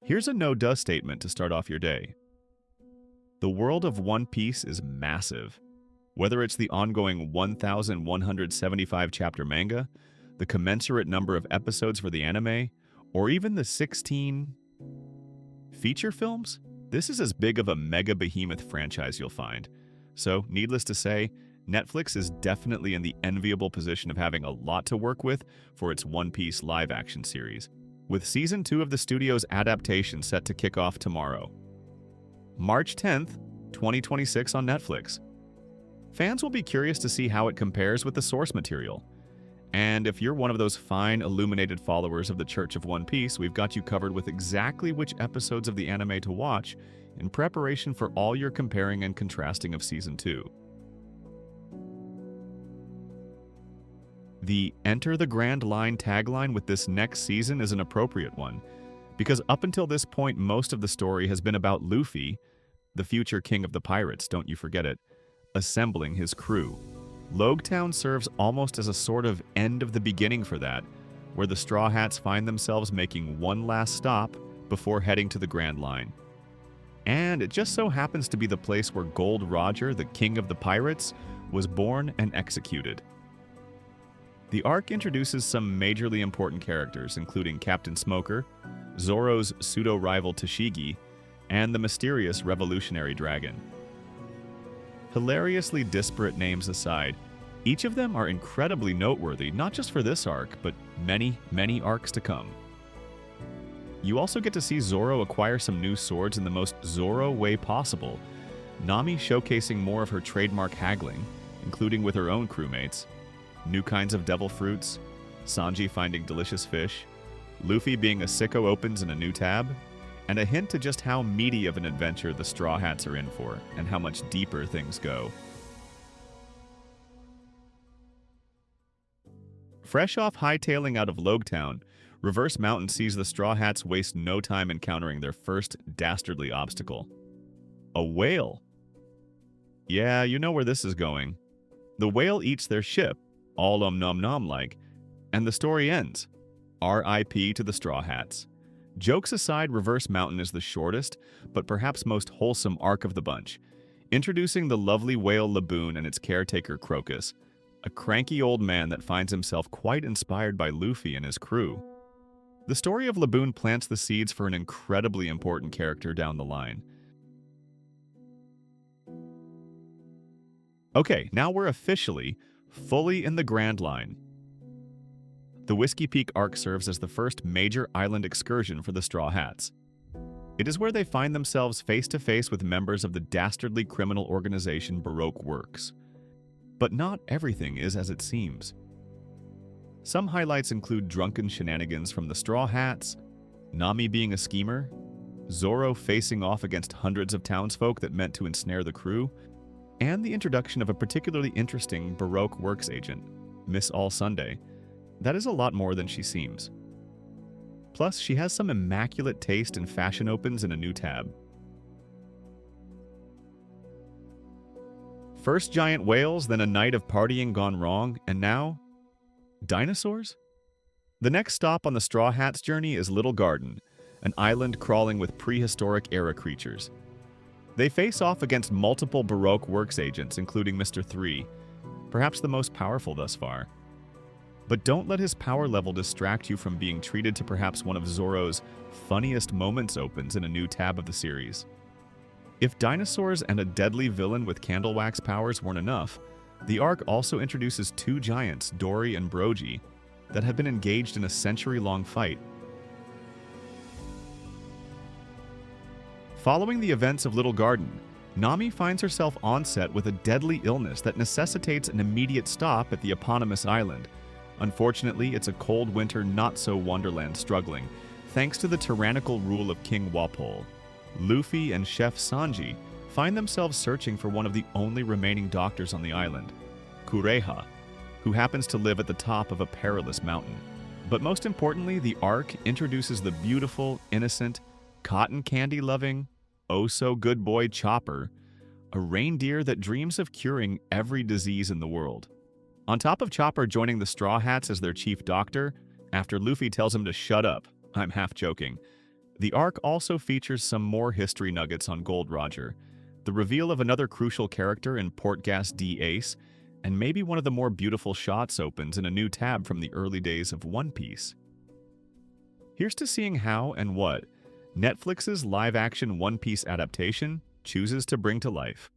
Here's a no-duh statement to start off your day. The world of One Piece is massive. Whether it's the ongoing 1,175 chapter manga, the commensurate number of episodes for the anime, or even the 16 feature films, this is as big of a mega-behemoth franchise you'll find. So, needless to say, Netflix is definitely in the enviable position of having a lot to work with for its One Piece live-action series, with Season 2 of the studio's adaptation set to kick off tomorrow, March 10th, 2026 on Netflix. Fans will be curious to see how it compares with the source material. And if you're one of those fine, illuminated followers of the Church of One Piece, we've got you covered with exactly which episodes of the anime to watch in preparation for all your comparing and contrasting of Season 2. The Enter the Grand Line tagline with this next season is an appropriate one, because up until this point, most of the story has been about Luffy, the future king of the pirates, don't you forget it, assembling his crew. Loguetown serves almost as a sort of end of the beginning for that, where the Straw Hats find themselves making one last stop before heading to the Grand Line. And it just so happens to be the place where Gold Roger, the king of the pirates, was born and executed. The arc introduces some majorly important characters, including Captain Smoker, Zoro's pseudo-rival Tashigi, and the mysterious Revolutionary Dragon. Hilariously disparate names aside, each of them are incredibly noteworthy, not just for this arc, but many, many arcs to come. You also get to see Zoro acquire some new swords in the most Zoro way possible, Nami showcasing more of her trademark haggling, including with her own crewmates, new kinds of devil fruits, Sanji finding delicious fish, Luffy being a sicko opens in a new tab, and a hint to just how meaty of an adventure the Straw Hats are in for, and how much deeper things go. Fresh off hightailing out of Loguetown, Reverse Mountain sees the Straw Hats waste no time encountering their first dastardly obstacle. A whale! Yeah, you know where this is going. The whale eats their ship, all nom-nom-like, and the story ends. R.I.P. to the Straw Hats. Jokes aside, Reverse Mountain is the shortest, but perhaps most wholesome arc of the bunch, introducing the lovely whale Laboon and its caretaker Crocus, a cranky old man that finds himself quite inspired by Luffy and his crew. The story of Laboon plants the seeds for an incredibly important character down the line. Okay, now we're officially fully in the Grand Line. The Whiskey Peak arc serves as the first major island excursion for the Straw Hats. It is where they find themselves face to face with members of the dastardly criminal organization Baroque Works. But not everything is as it seems. Some highlights include drunken shenanigans from the Straw Hats, Nami being a schemer, Zoro facing off against hundreds of townsfolk that meant to ensnare the crew, and the introduction of a particularly interesting Baroque Works agent, Miss All Sunday. That is a lot more than she seems. Plus, she has some immaculate taste in fashion opens in a new tab. First giant whales, then a night of partying gone wrong, and now dinosaurs? The next stop on the Straw Hats' journey is Little Garden, an island crawling with prehistoric era creatures. They face off against multiple Baroque Works agents, including Mr. 3, perhaps the most powerful thus far. But don't let his power level distract you from being treated to perhaps one of Zoro's funniest moments opens in a new tab of the series. If dinosaurs and a deadly villain with candle wax powers weren't enough, the arc also introduces two giants, Dory and Brogy, that have been engaged in a century-long fight. Following the events of Little Garden, Nami finds herself on set with a deadly illness that necessitates an immediate stop at the eponymous island. Unfortunately, it's a cold winter not-so-wonderland struggling, thanks to the tyrannical rule of King Walpole. Luffy and Chef Sanji find themselves searching for one of the only remaining doctors on the island, Kureha, who happens to live at the top of a perilous mountain. But most importantly, the arc introduces the beautiful, innocent, cotton candy-loving, oh-so-good boy Chopper, a reindeer that dreams of curing every disease in the world. On top of Chopper joining the Straw Hats as their chief doctor, after Luffy tells him to shut up, I'm half joking, The arc also features some more history nuggets on Gold Roger, the reveal of another crucial character in Portgas D. Ace, and maybe one of the more beautiful shots opens in a new tab from the early days of One Piece. Here's to seeing how and what Netflix's live-action One Piece adaptation chooses to bring to life.